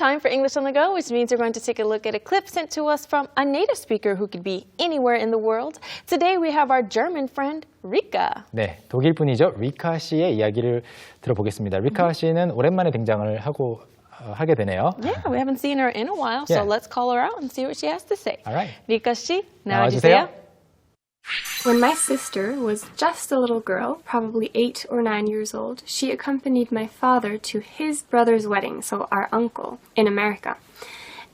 time for English on the Go, which means we're going to take a look at a clip sent to us from a native speaker who could be anywhere in the world. Today we have our German friend, Rika. 네, 독일 분이죠. 리카 씨의 이야기를 들어보겠습니다. 리카 씨는 오랜만에 등장을 하게 되네요. Yeah, we haven't seen her in a while, so Yeah. let's call her out and see what she has to say. All right. Rika 씨, 나와주세요. 나와주세요. When my sister was just a little girl, probably 8 or 9 years old, she accompanied my father to his brother's wedding, so our uncle, in America.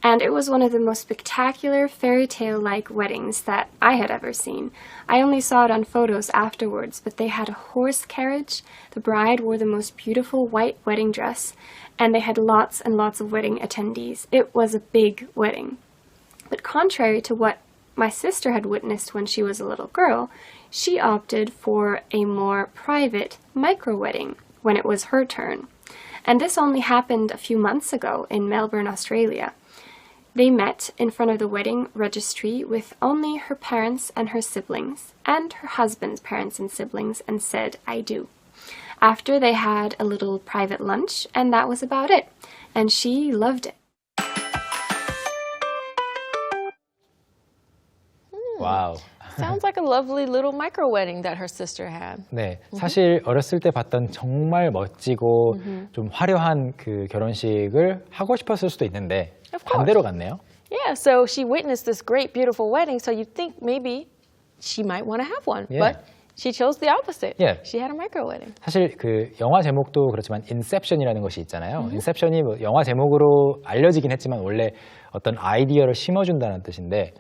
And it was one of the most spectacular fairy tale-like weddings that I had ever seen. I only saw it on photos afterwards, but they had a horse carriage, the bride wore the most beautiful white wedding dress, and they had lots and lots of wedding attendees. It was a big wedding. But contrary to what my sister had witnessed when she was a little girl, she opted for a more private micro-wedding when it was her turn. And this only happened a few months ago in Melbourne, Australia. They met in front of the wedding registry with only her parents and her siblings, and her husband's parents and siblings, and said, "I do." After they had a little private lunch, and that was about it. And she loved it. 와우. Sounds like a lovely little micro wedding that her sister had. 네, 사실 어렸을 때 봤던 정말 멋지고 좀 화려한 그 결혼식을 하고 싶었을 수도 있는데 Of course. 반대로 갔네요. Yeah, so she witnessed this great, beautiful wedding, so you'd think maybe she might want to have one. Yeah. But she chose the opposite. Yeah. She had a micro wedding. 사실 그 영화 제목도 그렇지만 인셉션이라는 것이 있잖아요. 인셉션이 뭐 영화 제목으로 알려지긴 했지만 원래 어떤 아이디어를 심어준다는 뜻인데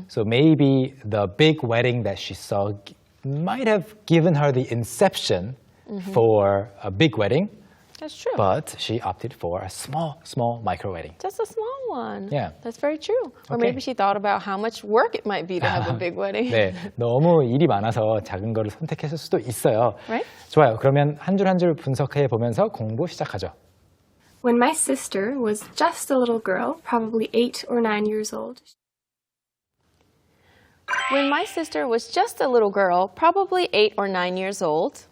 So maybe the big wedding that she saw might have given her the inception for a big wedding, That's true. but she opted for a small micro wedding. Just a small one. Yeah. That's very true. Or Okay. maybe she thought about how much work it might be to have a big wedding. 네, 너무 일이 많아서 작은 거를 선택했을 수도 있어요. Right? 좋아요. 그러면 한 줄 한 줄 분석해 보면서 공부 시작하죠. When my sister was just a little girl, probably 8 or 9 years old, When my sister was just a little girl, probably 8 or 9 years old,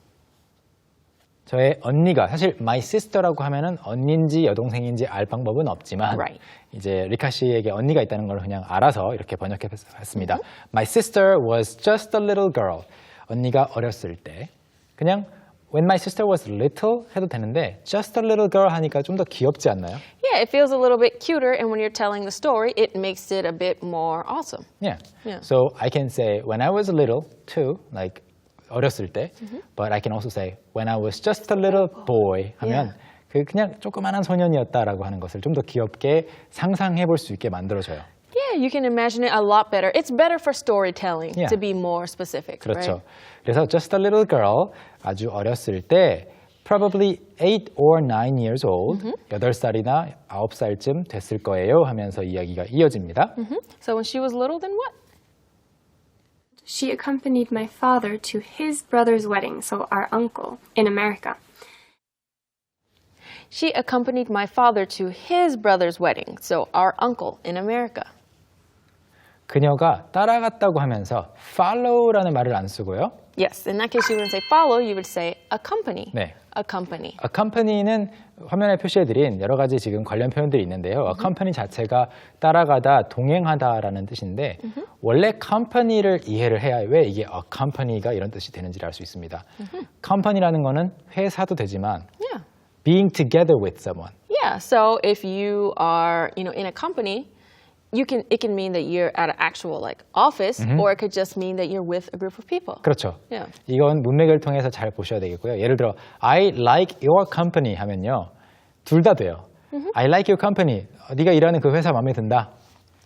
저의 언니가 사실 my sister라고 하면은 언니인지 여동생인지 알 방법은 없지만 Right. 이제 리카 씨에게 언니가 있다는 걸 그냥 알아서 이렇게 번역했습니다. My sister was just a little girl. 언니가 어렸을 때 그냥 when my sister was little 해도 되는데 just a little girl 하니까 좀 더 귀엽지 않나요? yeah, it feels a little bit cuter, and when you're telling the story, it makes it a bit more awesome. Yeah. Yeah. So I can say when I was little too, like 어렸을 때, but I can also say when I was just a little boy 하면 그 그냥 조그만한 소년이었다라고 하는 것을 좀 더 귀엽게 상상해 볼 수 있게 만들어줘요. Yeah, you can imagine it a lot better. It's better for storytelling Yeah. to be more specific, 그렇죠. right? 그래서 just a little girl 아주 어렸을 때 probably 8 or 9 years old 8살이나 9살쯤 됐을 거예요 하면서 이야기가 이어집니다. So when she was little, then what? she accompanied my father to his brother's wedding, so our uncle, in America. She accompanied my father to his brother's wedding, so our uncle in America. 그녀가 따라갔다고 하면서 follow라는 말을 안 쓰고요. Yes, in that case you wouldn't say follow, you would say accompany. 네. Accompany. accompany는 화면에 표시해드린 여러 가지 지금 관련 표현들이 있는데요. accompany 자체가 따라가다, 동행하다라는 뜻인데 원래 company를 이해를 해야 왜 이게 accompany가 이런 뜻이 되는지를 알 수 있습니다. company라는 거는 회사도 되지만 Yeah. being together with someone. Yeah, so if you are, in a company, it can mean that you're at an actual office, or it could just mean that you're with a group of people. 그렇죠. Yeah. 이건 문맥을 통해서 잘 보셔야 되겠고요. 예를 들어 I like your company 하면요. 둘 다 돼요. I like your company. 네가 일하는 그 회사 마음에 든다.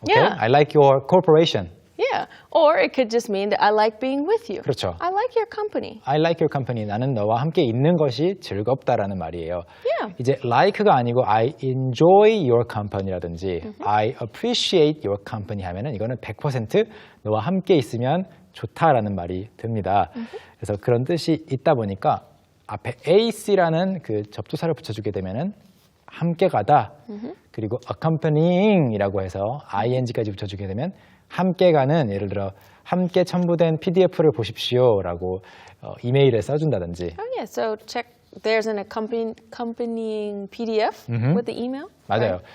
Okay? Yeah. I like your corporation. Yeah, or it could just mean that I like being with you. 그렇죠. I like your company. I like your company. 나는 너와 함께 있는 것이 즐겁다라는 말이에요. Yeah. 이제 like가 아니고 I enjoy your company라든지 I appreciate your company 하면은 이거는 100% 너와 함께 있으면 좋다라는 말이 됩니다. 그래서 그런 뜻이 있다 보니까 앞에 AC라는 그 접두사를 붙여주게 되면은 함께 가다 그리고 accompanying이라고 해서 ing까지 붙여주게 되면 함께 가는 예를 들어 함께 첨부된 PDF를 보십시오라고 이메일에 써준다든지 Oh yeah, so check. There's an accompanying PDF with the email. 맞아요. Right?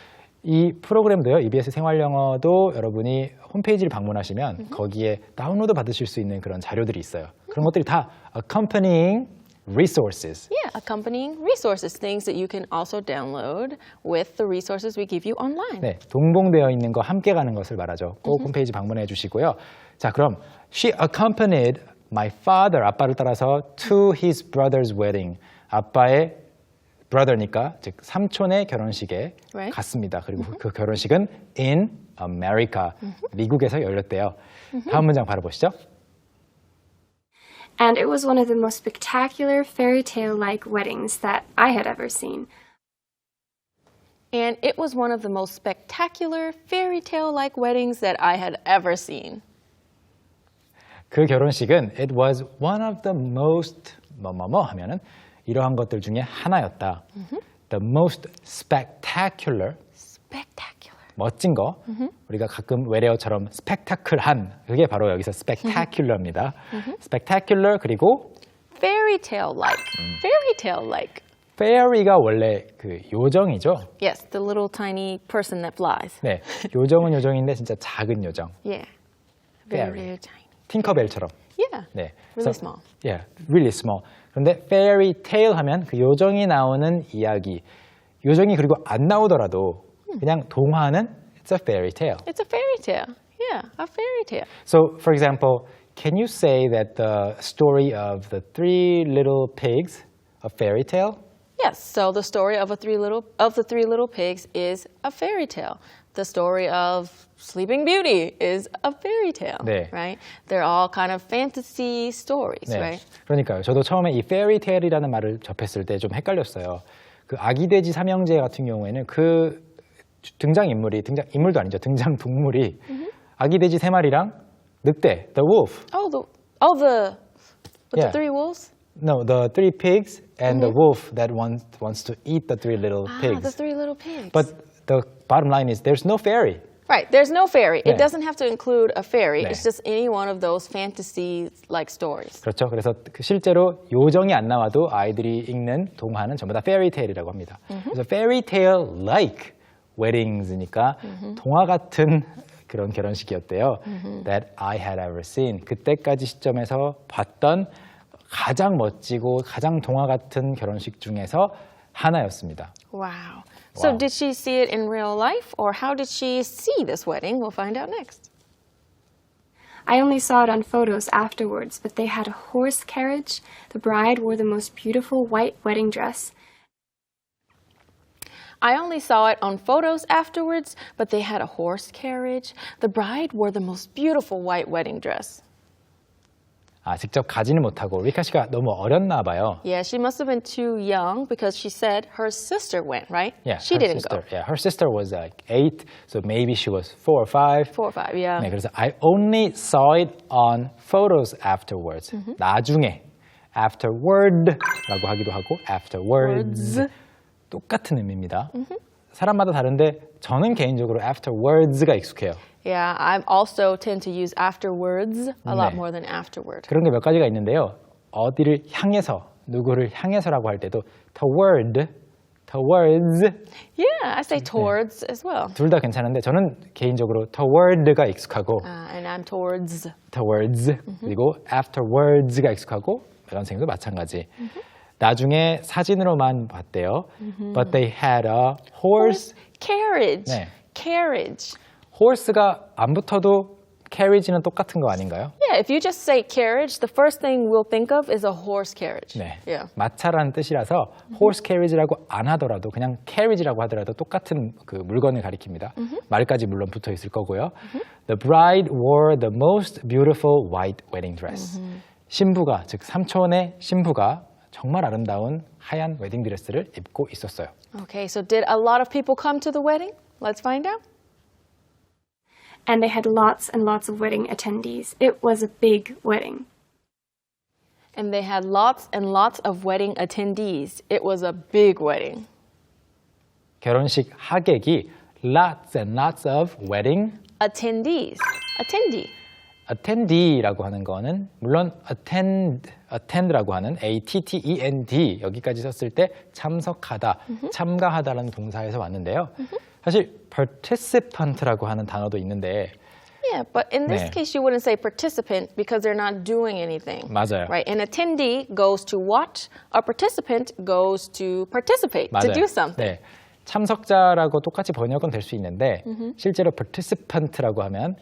이 프로그램도요, EBS 생활영어도 여러분이 홈페이지를 방문하시면 거기에 다운로드 받으실 수 있는 그런 자료들이 있어요. 그런 것들이 다 accompanying resources. Yeah, accompanying resources, things that you can also download with the resources we give you online. 네, 동봉되어 있는 거 함께 가는 것을 말하죠. 꼭 홈페이지 방문해 주시고요. 자, 그럼 she accompanied my father, 아빠를 따라서 to his brother's wedding. 아빠의 brother니까 즉 삼촌의 결혼식에 Right. 갔습니다. 그리고 그 결혼식은 in America, 미국에서 열렸대요. 다음 문장 바로 보시죠. And it was one of the most spectacular fairy tale-like weddings that I had ever seen. And it was one of the most spectacular fairy tale-like weddings that I had ever seen. 그 결혼식은 it was one of the most 뭐뭐뭐 하면은 이러한 것들 중에 하나였다. The most spectacular, Spectacular. 멋진 거. 우리가 가끔 외래어처럼 스펙타클한 그게 바로 여기서 spectacular입니다. spectacular 그리고 Fairy tale-like. Fairy tale-like. fairy가 원래 그 요정이죠. Yes, the little tiny person that flies. 네, 요정은 요정인데 진짜 작은 요정. Yeah. Very, Fairy. very tiny. 팅커벨처럼. Yeah. 네, Really 그래서- small. Yeah, really small. 그런데 fairy tale 하면 그 요정이 나오는 이야기. 요정이 그리고 안 나오더라도 그냥 동화는 it's a fairy tale. It's a fairy tale. Yeah, a fairy tale. So, for example, can you say that the story of the three little pigs, a fairy tale? Yes, so the story of the three little pigs is a fairy tale. The story of Sleeping Beauty is a fairy tale, 네. right? They're all kind of fantasy stories, 네. right? 그러니까요. 저도 처음에 이 fairy tale이라는 말을 접했을 때 좀 헷갈렸어요. 그 아기 돼지 삼형제 같은 경우에는 그 인물도 아니죠. 등장 동물이 아기 돼지 세 마리랑 늑대, the wolf. The Yeah. three wolves? No, the three pigs and the wolf that wants to eat the three little pigs. The three little pigs. But the bottom line is there's no fairy. Right, there's no fairy. 네. It doesn't have to include a fairy. 네. It's just any one of those fantasy-like stories. 그렇죠. 그래서 실제로 요정이 안 나와도 아이들이 읽는 동화는 전부 다 fairy tale이라고 합니다. 그래서 fairy tale like weddings니까 동화 같은 그런 결혼식이었대요. That I had ever seen. 그때까지 시점에서 봤던 가장 멋지고 가장 동화 같은 결혼식 중에서 하나였습니다. Wow. So Wow. did she see it in real life, or how did she see this wedding? We'll find out next. I only saw it on photos afterwards, but they had a horse carriage. The bride wore the most beautiful white wedding dress. I only saw it on photos afterwards, but they had a horse carriage. The bride wore the most beautiful white wedding dress. 직접 가지는 못하고 리카 씨가 너무 어렸나 봐요. Yeah, she must have been too young because she said her sister went, right? Yeah, She her didn't sister. go. Yeah, her sister was like 8, so maybe she was 4 or 5. 4 or 5, yeah. 네, 그래서 I only saw it on photos afterwards. 나중에 afterward라고 하기도 하고 afterwards 똑같은 의미입니다. 사람마다 다른데 저는 개인적으로 afterwards가 익숙해요. Yeah, I also tend to use afterwards a lot 네. more than afterward. 그런 게 몇 가지가 있는데요. 어디를 향해서, 누구를 향해서라고 할 때도 towards Yeah, I say towards as well. 둘 다 괜찮은데 저는 개인적으로 toward가 익숙하고 And I'm towards. towards 그리고 afterwards가 익숙하고 매간생도 마찬가지. 나중에 사진으로만 봤대요. But they had a horse. Carriage. 네. Carriage. horse가 안 붙어도 carriage는 똑같은 거 아닌가요? Yeah, if you just say carriage, the first thing we'll think of is a horse carriage. 네. Yeah. 마차라는 뜻이라서 horse carriage라고 안 하더라도 그냥 carriage라고 하더라도 똑같은 그 물건을 가리킵니다. 말까지 물론 붙어 있을 거고요. The bride wore the most beautiful white wedding dress. 신부가 즉 삼촌의 신부가 정말 아름다운 하얀 웨딩 드레스를 입고 있었어요. Okay, so did a lot of people come to the wedding? Let's find out. And they had lots and lots of wedding attendees. It was a big wedding. And they had lots and lots of wedding attendees. It was a big wedding. 결혼식 하객이 lots and lots of wedding Attendees. Attendee. attendee라고 하는 거는 물론 attend라고 하는 attend 여기까지 썼을 때 참석하다, 참가하다라는 동사에서 왔는데요. 사실 participant라고 하는 단어도 있는데 Yeah, but in this 네. case, you wouldn't say participant because they're not doing anything. 맞아요. Right? An attendee goes to watch. A participant goes to participate, to 맞아요. do something. 네. 참석자라고 똑같이 번역은 될 수 있는데 실제로 participant라고 하면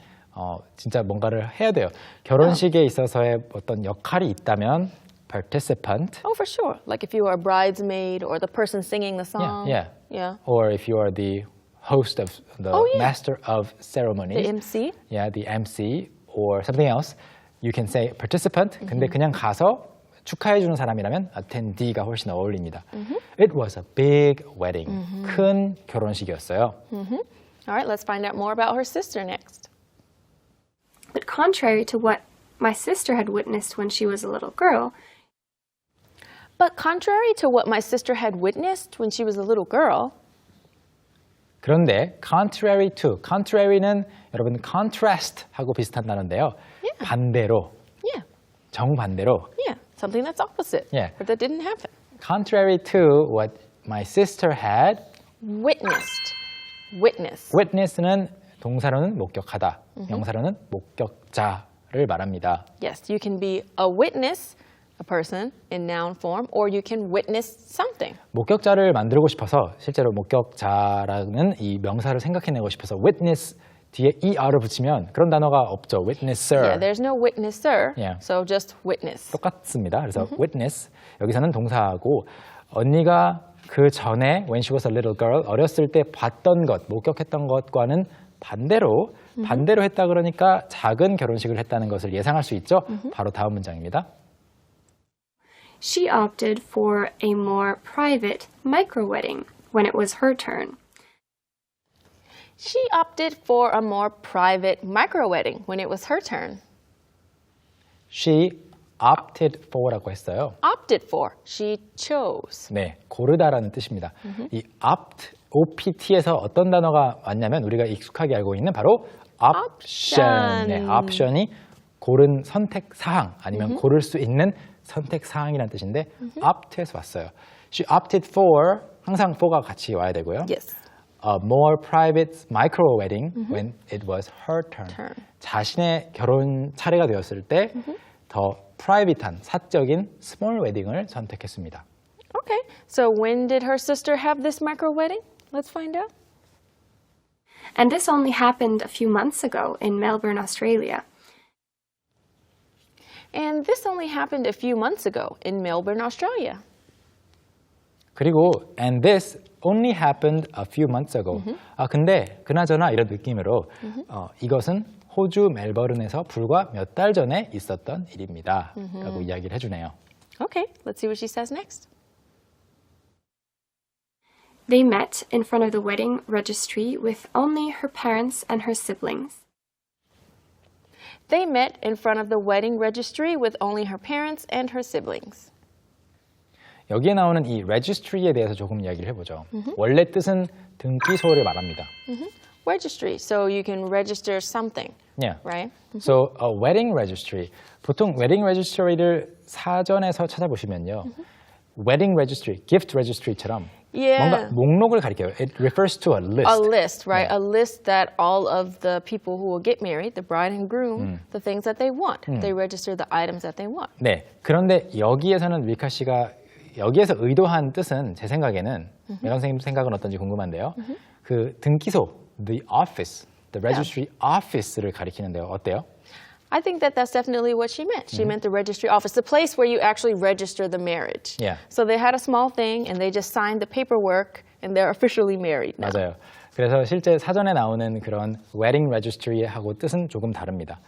진짜 뭔가를 해야 돼요. 결혼식에 있어서의 어떤 역할이 있다면 participant. Oh, for sure. Like if you are a bridesmaid or the person singing the song. Yeah. Yeah. Or if you are the host of the master of ceremonies. The MC. Yeah, the MC or something else. You can say participant. 근데 그냥 가서 축하해 주는 사람이라면 attendee가 훨씬 어울립니다. It was a big wedding. 큰 결혼식이었어요. All right, let's find out more about her sister next. But contrary to what my sister had witnessed when she was a little girl, But contrary to what my sister had witnessed when she was a little girl, 그런데 contrary to, contrary는 여러분 contrast하고 비슷한 단어인데요. 반대로, yeah, 정반대로. yeah, something that's opposite Yeah. or that didn't happen. Contrary to what my sister had, Witnessed. Witness. witness는 동사로는 목격하다, 명사로는 목격자를 말합니다. Yes, you can be a witness, a person in noun form, or you can witness something. 목격자를 만들고 싶어서 실제로 목격자라는 이 명사를 생각해내고 싶어서 witness 뒤에 er를 붙이면 그런 단어가 없죠. witnesser. Yeah, there's no witnesser, Yeah. so just witness. 똑같습니다. 그래서 witness 여기서는 동사하고 언니가 그 전에 when she was a little girl 어렸을 때 봤던 것, 목격했던 것과는 반대로 했다 그러니까 작은 결혼식을 했다는 것을 예상할 수 있죠. 바로 다음 문장입니다. she opted for a more private micro wedding when it was her turn. She opted for a more private micro wedding when it was her turn. She opted for라고 했어요. Opted for. She chose. 네, 고르다라는 뜻입니다. 이 opt, opt에서 어떤 단어가 왔냐면 우리가 익숙하게 알고 있는 바로 option. 네, option이 고른 선택 사항 아니면 고를 수 있는 선택 사항이라는 뜻인데 opt에서 왔어요. She opted for 항상 for가 같이 와야 되고요. Yes. A more private micro wedding when it was her turn. 자신의 결혼 차례가 되었을 때 더 프라이빗한 사적인 small wedding을 선택했습니다. Okay. So when did her sister have this micro wedding? Let's find out. And this only happened a few months ago in Melbourne, Australia. And this only happened a few months ago in Melbourne, Australia. 그리고 and this only happened a few months ago. 아 근데 그나저나 이런 느낌으로 이것은 호주 멜버른에서 불과 몇 달 전에 있었던 일입니다. 라고 이야기를 해주네요. Okay, let's see what she says next. They met in front of the wedding registry with only her parents and her siblings. They met in front of the wedding registry with only her parents and her siblings. 여기에 나오는 이 registry에 대해서 조금 이야기를 해보죠. 원래 뜻은 등기소를 말합니다. Registry, so you can register something, Yeah. right? So a wedding registry. 보통 wedding registry를 사전에서 찾아보시면요. wedding registry, gift registry처럼 Yeah. 뭔가 목록을 가리켜요. It refers to a list. A list, right? A list that all of the people who will get married, the bride and groom, the things that they want. They register the items that they want. 네. 그런데 여기에서는 밀카 씨가 여기에서 의도한 뜻은 제 생각에는 매강 선생님 생각은 어떤지 궁금한데요. 그 등기소, the office, the registry office를 가리키는데요. 어때요? I think that that's definitely what she meant. She meant the registry office, the place where you actually register the marriage. Yeah. So they had a small thing and they just signed the paperwork and they're officially married now. 맞아요. 그래서 실제 사전에 나오는 그런 wedding registry하고 뜻은 조금 다릅니다.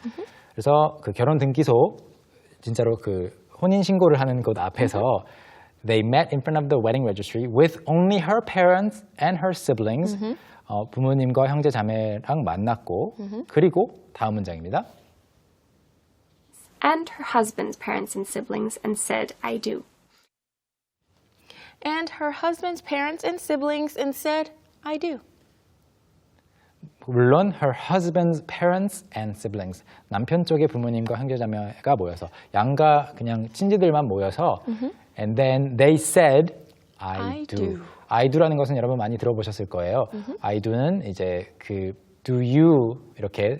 그래서 그 결혼 등기소 진짜로 그 혼인 신고를 하는 곳 앞에서 they met in front of the wedding registry with only her parents and her siblings. 부모님과 형제 자매랑 만났고 그리고 다음 문장입니다. And her husband's parents and siblings and said, I do. And her husband's parents and siblings and said, I do. 물론 her husband's parents and siblings. 남편 쪽의 부모님과 형제자매가 모여서 양가 그냥 친지들만 모여서 and then they said I do. I do라는 것은 여러분 많이 들어보셨을 거예요. I do는 이제 그 do you 이렇게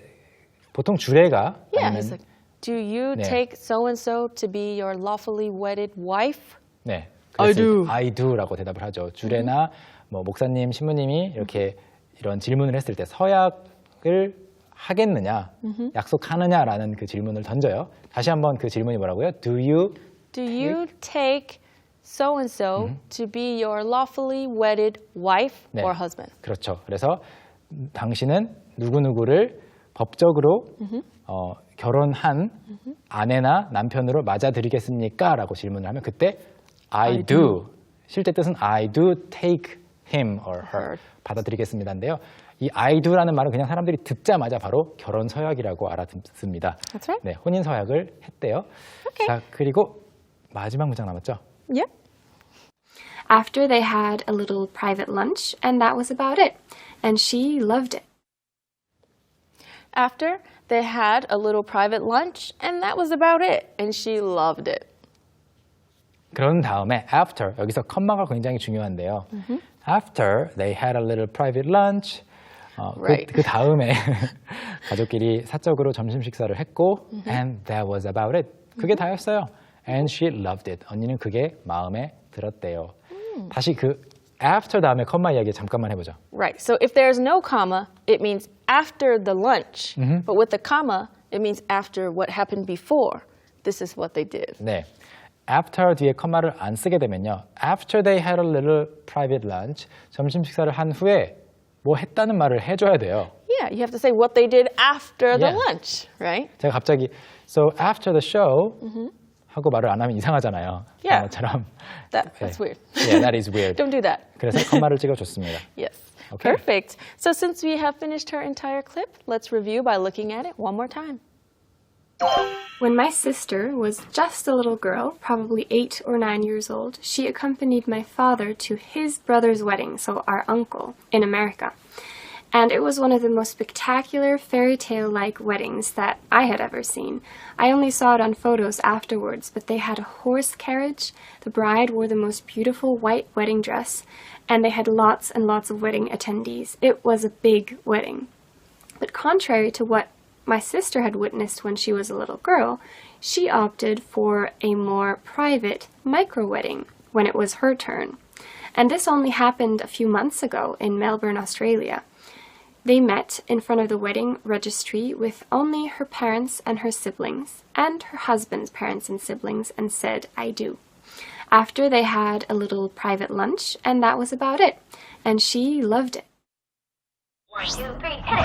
보통 주례가 Yeah, 아니면 it's like, do you 네. take so and so to be your lawfully wedded wife? 네, I 그랬을 do. 때 I do라고 대답을 하죠. 주례나 뭐 목사님, 신부님이 이렇게 이런 질문을 했을 때 서약을 하겠느냐, 약속하느냐라는 그 질문을 던져요. 다시 한번 그 질문이 뭐라고요? Do you Do you take so and so to be your lawfully wedded wife 네. or husband? 그렇죠. 그래서 당신은 누구누구를 법적으로 결혼한 아내나 남편으로 맞아들이겠습니까? 라고 질문을 하면 그때 I do. 실제 뜻은 I do take him or her. 받아들이겠습니다인데요. 이 I do라는 말은 그냥 사람들이 듣자마자 바로 결혼 서약이라고 알아듣습니다. That's right. 네, 혼인 서약을 했대요. Okay. 자, 그리고 마지막 문장 남았죠? Yep. After they had a little private lunch, and that was about it. And she loved it. After they had a little private lunch, and that was about it. And she loved it. 그런 다음에 after 여기서 컴마가 굉장히 중요한데요. After they had a little private lunch. Right. 그 다음에 가족끼리 사적으로 점심 식사를 했고 and that was about it. 그게 다였어요. And she loved it. 언니는 그게 마음에 들었대요. 다시 그 after 다음에 컴마 이야기 잠깐만 해보죠. Right. So if there's no comma, it means after the lunch. But with the comma, it means after what happened before. This is what they did. 네. after 뒤에 컴마를 안 쓰게 되면요. after they had a little private lunch. 점심 식사를 한 후에 뭐 했다는 말을 해줘야 돼요. Yeah, you have to say what they did after the Yeah. lunch, right? 제가 갑자기 so after the show 하고 말을 안 하면 이상하잖아요. Yeah. 처럼. That's weird. Yeah, that is weird. Don't do that. 그래서 컴마를 찍어줬습니다. Yes. Okay. Perfect. So since we have finished her entire clip, let's review by looking at it one more time. When my sister was just a little girl, probably 8 or 9 years old, she accompanied my father to his brother's wedding, so our uncle, in America. And it was one of the most spectacular fairy tale-like weddings that I had ever seen. I only saw it on photos afterwards, but they had a horse carriage, the bride wore the most beautiful white wedding dress, and they had lots and lots of wedding attendees. It was a big wedding. But contrary to what my sister had witnessed when she was a little girl, she opted for a more private micro-wedding when it was her turn. And this only happened a few months ago in Melbourne, Australia. They met in front of the wedding registry with only her parents and her siblings, and her husband's parents and siblings, and said, I do. After they had a little private lunch, and that was about it. And she loved it. 1, 2, 3, hit it!